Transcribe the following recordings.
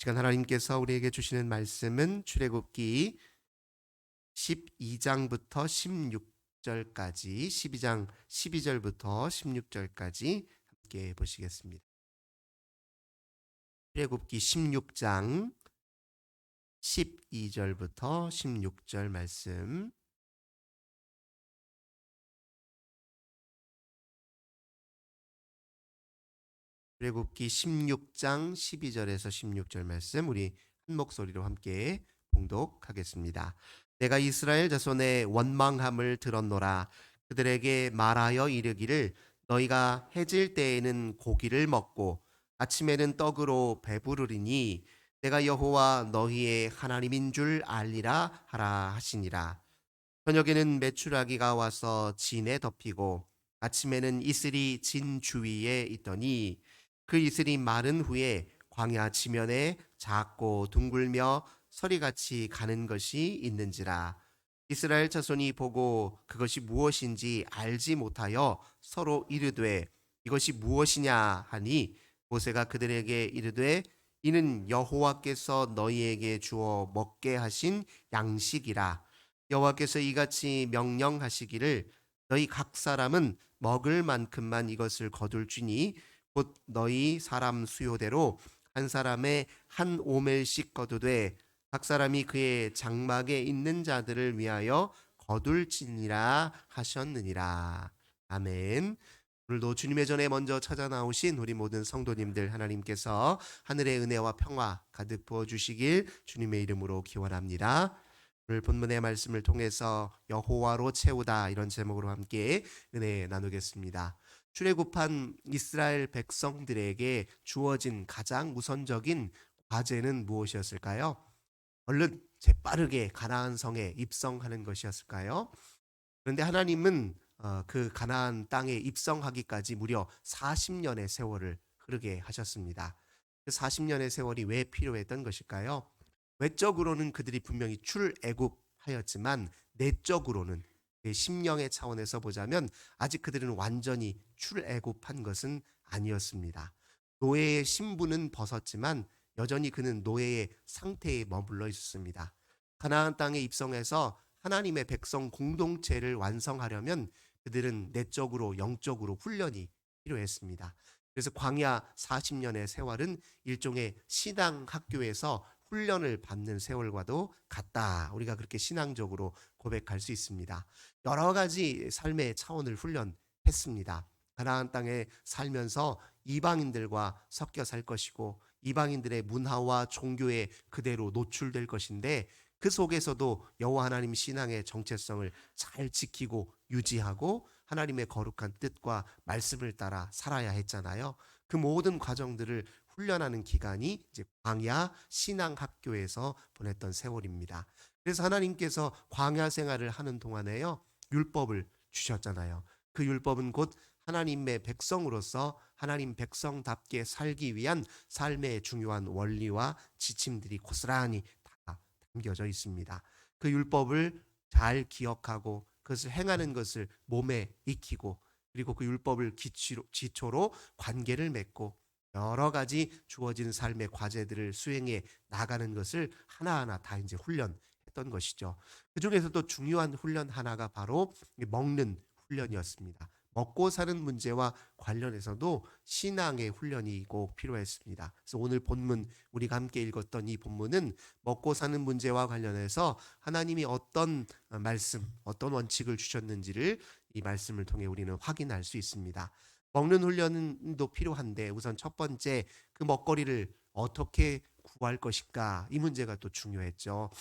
시간 하나님께서 우리에게 주시는 말씀은 출애굽기 12장부터 16절까지 12장 12절부터 16절까지 함께 보시겠습니다. 출애굽기 16장 12절부터 16절 말씀. 출애굽기 16장 12절에서 16절 말씀 우리 한 목소리로 함께 봉독하겠습니다. 내가 이스라엘 자손의 원망함을 들었노라. 그들에게 말하여 이르기를 너희가 해질 때에는 고기를 먹고 아침에는 떡으로 배부르리니 내가 여호와 너희의 하나님인 줄 알리라 하라 하시니라. 저녁에는 메추라기가 와서 진에 덮이고 아침에는 이슬이 진 주위에 있더니 그 이슬이 마른 후에 광야 지면에 작고 둥글며 서리같이 가는 것이 있는지라. 이스라엘 자손이 보고 그것이 무엇인지 알지 못하여 서로 이르되 이것이 무엇이냐 하니 모세가 그들에게 이르되 이는 여호와께서 너희에게 주어 먹게 하신 양식이라. 여호와께서 이같이 명령하시기를 너희 각 사람은 먹을 만큼만 이것을 거둘지니 곧 너희 사람 수요대로 한 사람의 한 오멜씩 거두되 각 사람이 그의 장막에 있는 자들을 위하여 거둘지니라 하셨느니라. 아멘. 오늘도 주님의 전에 먼저 찾아 나오신 우리 모든 성도님들 하나님께서 하늘의 은혜와 평화 가득 부어 주시길 주님의 이름으로 기원합니다. 오늘 본문의 말씀을 통해서 여호와로 채우다 이런 제목으로 함께 은혜 나누겠습니다. 출애굽한 이스라엘 백성들에게 주어진 가장 우선적인 과제는 무엇이었을까요? 얼른 재빠르게 가나안 성에 입성하는 것이었을까요? 그런데 하나님은 그 가나안 땅에 입성하기까지 무려 40년의 세월을 흐르게 하셨습니다. 그 40년의 세월이 왜 필요했던 것일까요? 외적으로는 그들이 분명히 출애굽하였지만 내적으로는 심령의 차원에서 보자면 아직 그들은 완전히 출애굽한 것은 아니었습니다. 노예의 신분은 벗었지만 여전히 그는 노예의 상태에 머물러 있었습니다. 가나안 땅에 입성해서 하나님의 백성 공동체를 완성하려면 그들은 내적으로 영적으로 훈련이 필요했습니다. 그래서 광야 40년의 세월은 일종의 신앙 학교에서 훈련을 받는 세월과도 같다. 우리가 그렇게 신앙적으로 고백할 수 있습니다. 여러 가지 삶의 차원을 훈련했습니다. 가나안 땅에 살면서 이방인들과 섞여 살 것이고 이방인들의 문화와 종교에 그대로 노출될 것인데 그 속에서도 여호와 하나님 신앙의 정체성을 잘 지키고 유지하고 하나님의 거룩한 뜻과 말씀을 따라 살아야 했잖아요. 그 모든 과정들을 훈련하는 기간이 이제 광야 신앙 학교에서 보냈던 세월입니다. 그래서 하나님께서 광야 생활을 하는 동안에요. 율법을 주셨잖아요. 그 율법은 곧 하나님의 백성으로서 하나님 백성답게 살기 위한 삶의 중요한 원리와 지침들이 고스란히 다 담겨져 있습니다. 그 율법을 잘 기억하고 그것을 행하는 것을 몸에 익히고 그리고 그 율법을 기초로 관계를 맺고 여러 가지 주어진 삶의 과제들을 수행해 나가는 것을 하나하나 다 이제 훈련했던 것이죠. 그 중에서도 중요한 훈련 하나가 바로 먹는 훈련이었습니다. 먹고 사는 문제와 관련해서도 신앙의 훈련이 꼭 필요했습니다. 그래서 오늘 본문 우리가 함께 읽었던 이 본문은 먹고 사는 문제와 관련해서 하나님이 어떤 말씀, 어떤 원칙을 주셨는지를 이 말씀을 통해 우리는 확인할 수 있습니다. 먹는 훈련도 필요한데 우선 첫 번째 그 먹거리를 어떻게 구할 것인가 이 문제가 또 중요했죠.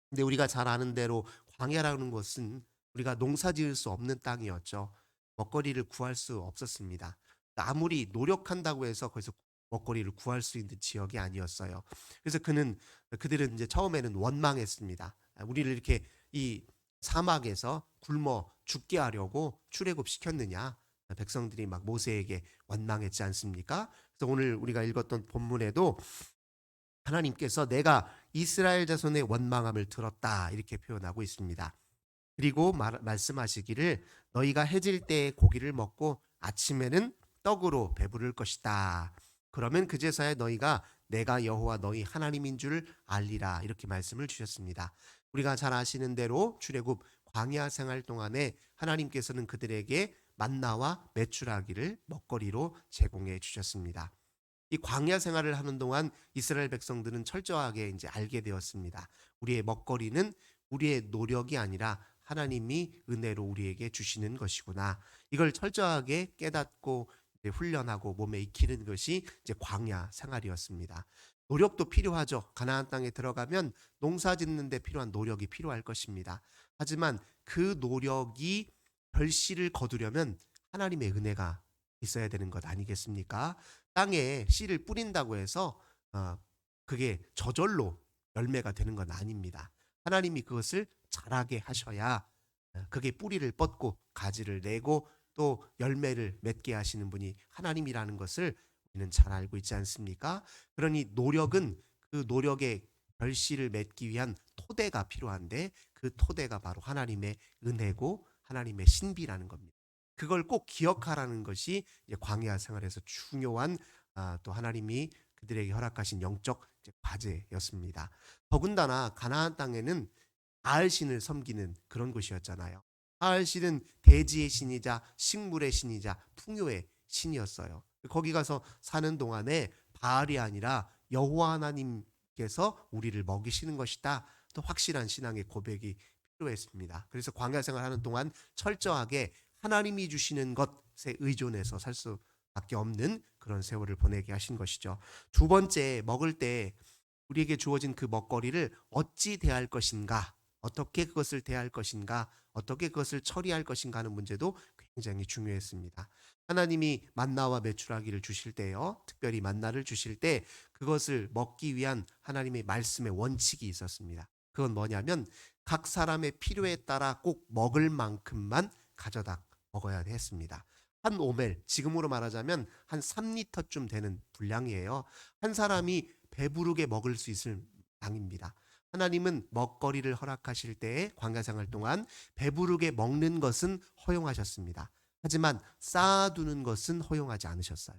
근데 우리가 잘 아는 대로 광야라는 것은 우리가 농사 지을 수 없는 땅이었죠. 먹거리를 구할 수 없었습니다. 아무리 노력한다고 해서 거기서 먹거리를 구할 수 있는 지역이 아니었어요. 그래서 그들은 이제 처음에는 원망했습니다. 우리를 이렇게 이 사막에서 굶어 죽게 하려고 출애굽 시켰느냐? 백성들이 막 모세에게 원망했지 않습니까? 그래서 오늘 우리가 읽었던 본문에도 하나님께서 내가 이스라엘 자손의 원망함을 들었다 이렇게 표현하고 있습니다. 그리고 말씀하시기를 너희가 해질 때에 고기를 먹고 아침에는 떡으로 배부를 것이다. 그러면 그제서야 너희가 내가 여호와 너희 하나님인 줄 알리라. 이렇게 말씀을 주셨습니다. 우리가 잘 아시는 대로 출애굽 광야 생활 동안에 하나님께서는 그들에게 만나와 메추라기를 먹거리로 제공해 주셨습니다. 이 광야 생활을 하는 동안 이스라엘 백성들은 철저하게 이제 알게 되었습니다. 우리의 먹거리는 우리의 노력이 아니라 하나님이 은혜로 우리에게 주시는 것이구나. 이걸 철저하게 깨닫고 이제 훈련하고 몸에 익히는 것이 이제 광야 생활이었습니다. 노력도 필요하죠. 가나안 땅에 들어가면 농사 짓는 데 필요한 노력이 필요할 것입니다. 하지만 그 노력이 결실을 거두려면 하나님의 은혜가 있어야 되는 것 아니겠습니까? 땅에 씨를 뿌린다고 해서 어, 그게 저절로 열매가 되는 건 아닙니다. 하나님이 그것을 자라게 하셔야 그게 뿌리를 뻗고 가지를 내고 또 열매를 맺게 하시는 분이 하나님이라는 것을 우리는 잘 알고 있지 않습니까? 그러니 노력은 그 노력의 결실을 맺기 위한 토대가 필요한데 그 토대가 바로 하나님의 은혜고 하나님의 신비라는 겁니다. 그걸 꼭 기억하라는 것이 이제 광야 생활에서 중요한 또 하나님이 그들에게 허락하신 영적 과제였습니다. 더군다나 가나안 땅에는 바알신을 섬기는 그런 곳이었잖아요. 바알신은 대지의 신이자 식물의 신이자 풍요의 신이었어요. 거기 가서 사는 동안에 바알이 아니라 여호와 하나님께서 우리를 먹이시는 것이다. 또 확실한 신앙의 고백이 필요했습니다. 그래서 광야 생활하는 동안 철저하게 하나님이 주시는 것에 의존해서 살 수밖에 없는 그런 세월을 보내게 하신 것이죠. 두 번째, 먹을 때 우리에게 주어진 그 먹거리를 어찌 대할 것인가, 어떻게 그것을 대할 것인가, 어떻게 그것을 처리할 것인가 하는 문제도 굉장히 중요했습니다. 하나님이 만나와 메추라기를 주실 때요, 특별히 만나를 주실 때 그것을 먹기 위한 하나님의 말씀의 원칙이 있었습니다. 그건 뭐냐면 각 사람의 필요에 따라 꼭 먹을 만큼만 가져다 먹어야 했습니다. 한 오멜, 지금으로 말하자면 한 3리터쯤 되는 분량이에요. 한 사람이 배부르게 먹을 수 있을 양입니다. 하나님은 먹거리를 허락하실 때에 광야생활 동안 배부르게 먹는 것은 허용하셨습니다. 하지만 쌓아두는 것은 허용하지 않으셨어요.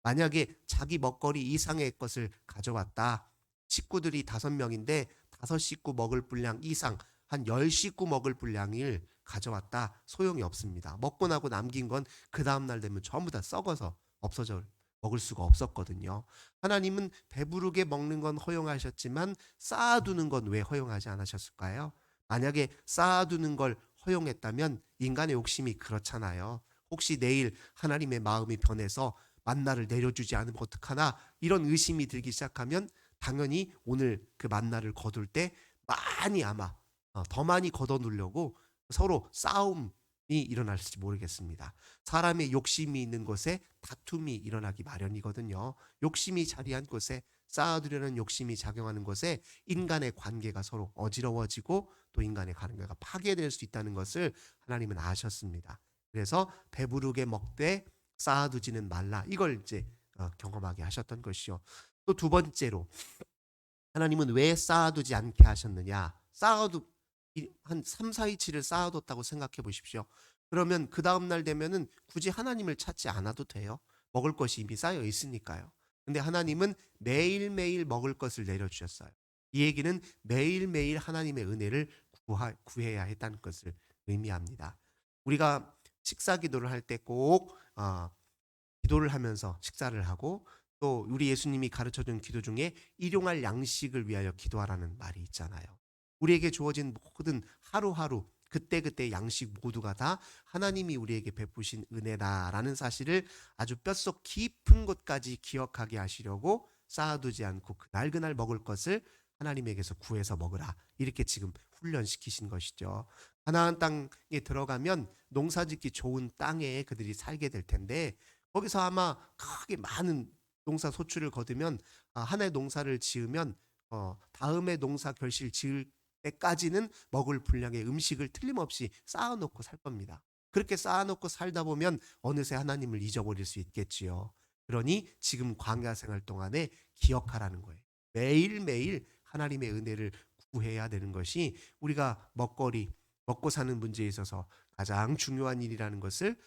만약에 자기 먹거리 이상의 것을 가져왔다. 식구들이 5명인데 5식구 먹을 분량 이상 한 10식구 먹을 분량을 가져왔다. 소용이 없습니다. 먹고 나고 남긴 건 그 다음날 되면 전부 다 썩어서 없어져 먹을 수가 없었거든요. 하나님은 배부르게 먹는 건 허용하셨지만 쌓아두는 건 왜 허용하지 않으셨을까요? 만약에 쌓아두는 걸 허용했다면 인간의 욕심이 그렇잖아요. 혹시 내일 하나님의 마음이 변해서 만나를 내려주지 않으면 어떡하나 이런 의심이 들기 시작하면 당연히 오늘 그 만나를 거둘 때 많이 아마 더 많이 걷어놓으려고 서로 싸움이 일어날지 모르겠습니다. 사람의 욕심이 있는 곳에 다툼이 일어나기 마련이거든요. 욕심이 자리한 곳에 쌓아두려는 욕심이 작용하는 곳에 인간의 관계가 서로 어지러워지고 또 인간의 관계가 파괴될 수 있다는 것을 하나님은 아셨습니다. 그래서 배부르게 먹되 쌓아두지는 말라. 이걸 이제 경험하게 하셨던 것이요. 또 두 번째로 하나님은 왜 쌓아두지 않게 하셨느냐? 쌓아두 한 3, 4, 2치를 쌓아뒀다고 생각해 보십시오. 그러면 그 다음 날 되면은 굳이 하나님을 찾지 않아도 돼요. 먹을 것이 이미 쌓여 있으니까요. 근데 하나님은 매일매일 먹을 것을 내려주셨어요. 이 얘기는 매일매일 하나님의 은혜를 구해야 했다는 것을 의미합니다. 우리가 식사 기도를 할 때 꼭 기도를 하면서 식사를 하고 또 우리 예수님이 가르쳐준 기도 중에 일용할 양식을 위하여 기도하라는 말이 있잖아요. 우리에게 주어진 모든 하루하루 그때그때 양식 모두가 다 하나님이 우리에게 베푸신 은혜다라는 사실을 아주 뼛속 깊은 곳까지 기억하게 하시려고 쌓아두지 않고 그날 먹을 것을 하나님에게서 구해서 먹으라. 이렇게 지금 훈련시키신 것이죠. 가나안 땅에 들어가면 농사짓기 좋은 땅에 그들이 살게 될 텐데 거기서 아마 크게 많은 농사 소출을 거두면 한 해 농사를 지으면 다음에 농사 결실 지을 때까지는 먹을 분량의 음식을 틀림없이 쌓아놓고 살 겁니다. 그렇게 쌓아놓고 살다 보면 어느새 하나님을 잊어버릴 수 있겠지요. 그러니 지금 광야 생활 동안에 기억하라는 거예요. 매일매일 하나님의 은혜를 구해야 되는 것이 우리가 먹고 사는 문제에 있어서 가장 중요한 일이라는 것을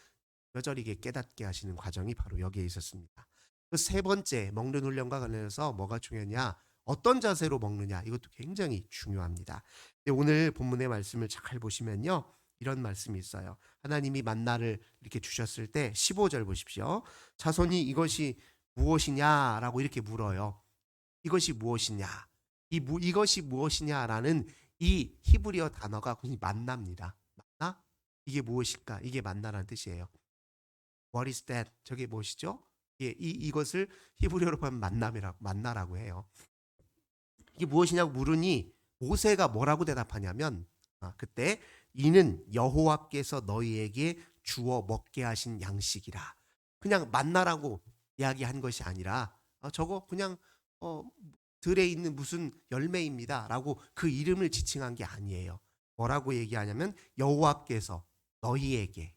여전히 깨닫게 하시는 과정이 바로 여기에 있었습니다. 그 세 번째 먹는 훈련과 관련해서 뭐가 중요하냐? 어떤 자세로 먹느냐? 이것도 굉장히 중요합니다. 근데 오늘 본문의 말씀을 잘 보시면요. 이런 말씀이 있어요. 하나님이 만나를 이렇게 주셨을 때 15절 보십시오. 자손이 이것이 무엇이냐라고 이렇게 물어요. 이것이 무엇이냐? 이것이 무엇이냐라는 이 히브리어 단어가 그냥 만나입니다. 만나? 이게 무엇일까? 이게 만나라는 뜻이에요. What is that? 저게 무엇이죠? 예, 이것을 히브리어로 하면 만나라고 해요. 이게 무엇이냐고 물으니 모세가 뭐라고 대답하냐면 그때 이는 여호와께서 너희에게 주어 먹게 하신 양식이라. 그냥 만나라고 이야기한 것이 아니라 저거 그냥 어, 들에 있는 무슨 열매입니다라고 그 이름을 지칭한 게 아니에요. 뭐라고 얘기하냐면 여호와께서 너희에게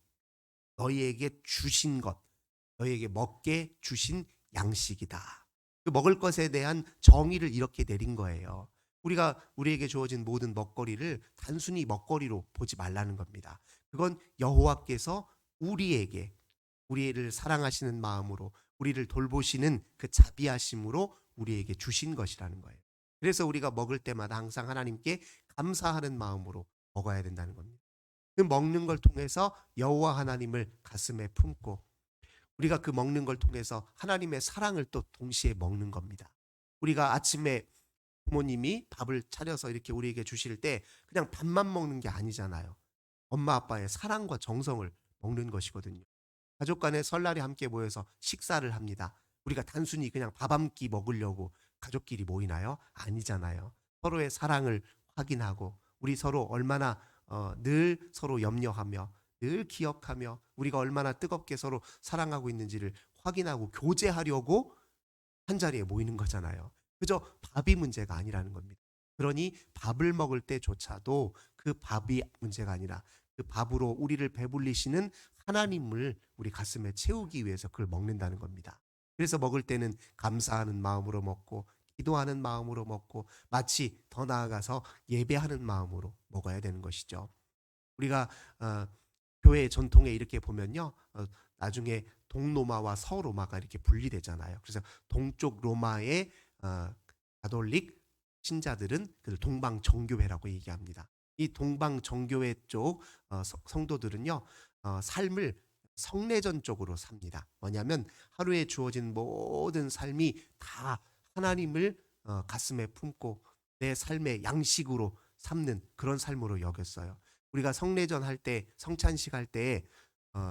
주신 것, 너희에게 먹게 주신 양식이다. 그 먹을 것에 대한 정의를 이렇게 내린 거예요. 우리가 우리에게 주어진 모든 먹거리를 단순히 먹거리로 보지 말라는 겁니다. 그건 여호와께서 우리에게 우리를 사랑하시는 마음으로 우리를 돌보시는 그 자비하심으로 우리에게 주신 것이라는 거예요. 그래서 우리가 먹을 때마다 항상 하나님께 감사하는 마음으로 먹어야 된다는 겁니다. 그 먹는 걸 통해서 여호와 하나님을 가슴에 품고 우리가 그 먹는 걸 통해서 하나님의 사랑을 또 동시에 먹는 겁니다. 우리가 아침에 부모님이 밥을 차려서 이렇게 우리에게 주실 때 그냥 밥만 먹는 게 아니잖아요. 엄마 아빠의 사랑과 정성을 먹는 것이거든요. 가족 간에 설날에 함께 모여서 식사를 합니다. 우리가 단순히 그냥 밥 한 끼 먹으려고 가족끼리 모이나요? 아니잖아요. 서로의 사랑을 확인하고 우리 서로 얼마나 늘 서로 염려하며 늘 기억하며 우리가 얼마나 뜨겁게 서로 사랑하고 있는지를 확인하고 교제하려고 한자리에 모이는 거잖아요. 그저 밥이 문제가 아니라는 겁니다. 그러니 밥을 먹을 때조차도 그 밥이 문제가 아니라 그 밥으로 우리를 배불리시는 하나님을 우리 가슴에 채우기 위해서 그걸 먹는다는 겁니다. 그래서 먹을 때는 감사하는 마음으로 먹고 기도하는 마음으로 먹고 마치 더 나아가서 예배하는 마음으로 먹어야 되는 것이죠. 우리가 교회 전통에 이렇게 보면요. 나중에 동로마와 서로마가 이렇게 분리되잖아요. 그래서 동쪽 로마의 가톨릭 신자들은 그 동방정교회라고 얘기합니다. 이 동방정교회 쪽 성도들은요. 삶을 성례전 쪽으로 삽니다. 뭐냐면 하루에 주어진 모든 삶이 다 하나님을 가슴에 품고 내 삶의 양식으로 삼는 그런 삶으로 여겼어요. 우리가 성례전 할 때, 성찬식 할 때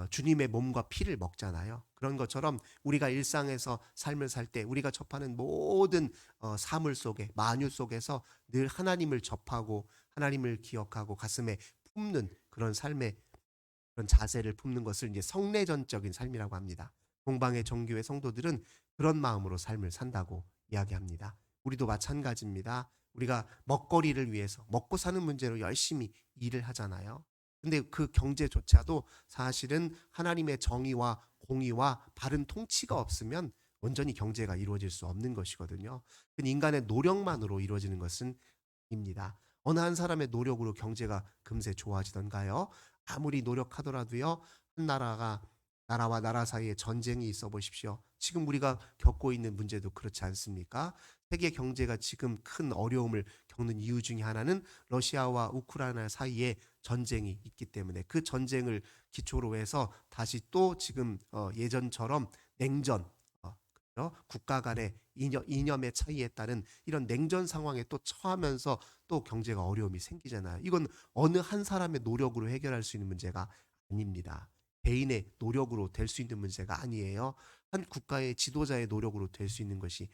주님의 몸과 피를 먹잖아요. 그런 것처럼 우리가 일상에서 삶을 살 때 우리가 접하는 모든 사물 속에 만유 속에서 늘 하나님을 접하고 하나님을 기억하고 가슴에 품는 그런 삶의 그런 자세를 품는 것을 이제 성례전적인 삶이라고 합니다. 동방의 정교회 성도들은 그런 마음으로 삶을 산다고 이야기합니다. 우리도 마찬가지입니다. 우리가 먹거리를 위해서 먹고 사는 문제로 열심히 일을 하잖아요. 근데 그 경제조차도 사실은 하나님의 정의와 공의와 바른 통치가 없으면 온전히 경제가 이루어질 수 없는 것이거든요. 인간의 노력만으로 이루어지는 것은 아닙니다. 어느 한 사람의 노력으로 경제가 금세 좋아지던가요? 아무리 노력하더라도요. 한 나라와 나라 사이에 전쟁이 있어 보십시오. 지금 우리가 겪고 있는 문제도 그렇지 않습니까? 세계 경제가 지금 큰 어려움을 겪는 이유 중에 하나는 러시아와 우크라이나 사이에 전쟁이 있기 때문에 그 전쟁을 기초로 해서 다시 또 지금 예전처럼 냉전, 국가 간의 이념의 차이에 따른 이런 냉전 상황에 또 처하면서 또 경제가 어려움이 생기잖아요. 이건 어느 한 사람의 노력으로 해결할 수 있는 문제가 아닙니다. 개인의 노력으로 될 수 있는 문제가 아니에요. 한 국가의 지도자의 노력으로 될 수 있는 것이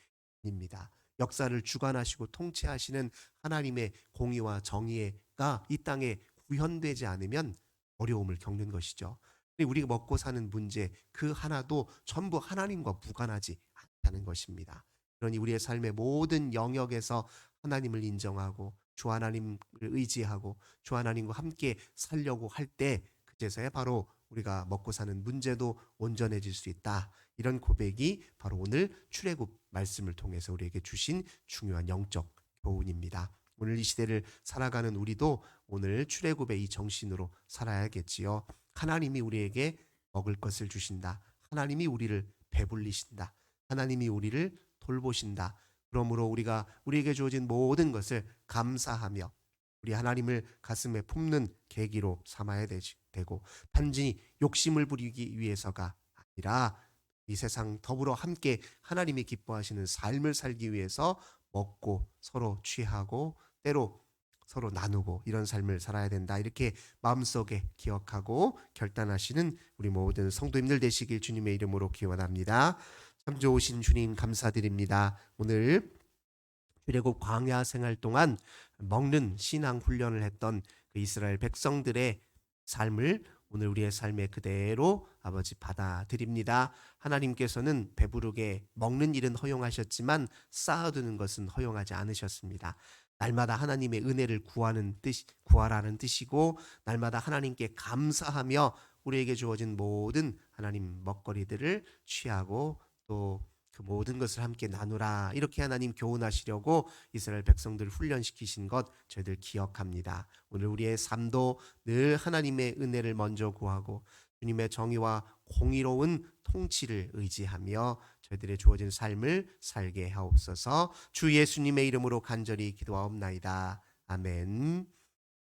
아닙니다. 역사를 주관하시고 통치하시는 하나님의 공의와 정의가 이 땅에 구현되지 않으면 어려움을 겪는 것이죠. 우리가 먹고 사는 문제 그 하나도 전부 하나님과 무관하지 않다는 것입니다. 그러니 우리의 삶의 모든 영역에서 하나님을 인정하고 주 하나님을 의지하고 주 하나님과 함께 살려고 할 때 그제서야 바로 우리가 먹고 사는 문제도 온전해질 수 있다. 이런 고백이 바로 오늘 출애굽 말씀을 통해서 우리에게 주신 중요한 영적 교훈입니다. 오늘 이 시대를 살아가는 우리도 오늘 출애굽의 이 정신으로 살아야겠지요. 하나님이 우리에게 먹을 것을 주신다. 하나님이 우리를 배불리신다. 하나님이 우리를 돌보신다. 그러므로 우리가 우리에게 주어진 모든 것을 감사하며 우리 하나님을 가슴에 품는 계기로 삼아야 되고 단지 욕심을 부리기 위해서가 아니라 이 세상 더불어 함께 하나님이 기뻐하시는 삶을 살기 위해서 먹고 서로 취하고 때로 서로 나누고 이런 삶을 살아야 된다. 이렇게 마음속에 기억하고 결단하시는 우리 모든 성도님들 되시길 주님의 이름으로 기원합니다. 참 좋으신 주님 감사드립니다. 오늘 출애굽 광야 생활 동안 먹는 신앙 훈련을 했던 그 이스라엘 백성들의 삶을 오늘 우리의 삶에 그대로 아버지 받아들입니다. 하나님께서는 배부르게 먹는 일은 허용하셨지만 쌓아두는 것은 허용하지 않으셨습니다. 날마다 하나님의 은혜를 구하라는 뜻이고 날마다 하나님께 감사하며 우리에게 주어진 모든 하나님 먹거리들을 취하고 또 그 모든 것을 함께 나누라 이렇게 하나님 교훈하시려고 이스라엘 백성들을 훈련시키신 것 저희들 기억합니다. 오늘 우리의 삶도 늘 하나님의 은혜를 먼저 구하고 주님의 정의와 공의로운 통치를 의지하며 저희들의 주어진 삶을 살게 하옵소서. 주 예수님의 이름으로 간절히 기도하옵나이다. 아멘.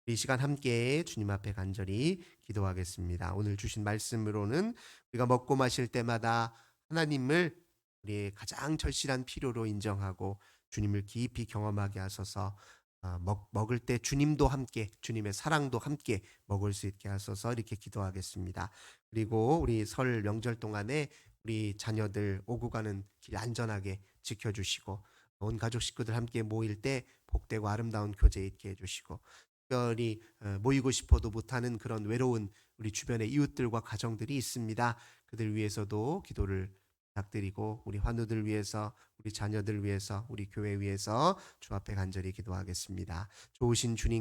이 시간 함께 주님 앞에 간절히 기도하겠습니다. 오늘 주신 말씀으로는 우리가 먹고 마실 때마다 하나님을 우리의 가장 절실한 필요로 인정하고 주님을 깊이 경험하게 하소서. 먹을 때 주님도 함께 주님의 사랑도 함께 먹을 수 있게 하소서 이렇게 기도하겠습니다. 그리고 우리 설 명절 동안에 우리 자녀들 오고 가는 길 안전하게 지켜주시고 온 가족 식구들 함께 모일 때 복되고 아름다운 교제 있게 해주시고 특별히 모이고 싶어도 못하는 그런 외로운 우리 주변의 이웃들과 가정들이 있습니다. 그들 위해서도 기도를 부탁드리고 우리 환우들 위해서 우리 자녀들 위해서 우리 교회 위해서 주 앞에 간절히 기도하겠습니다. 좋으신 주님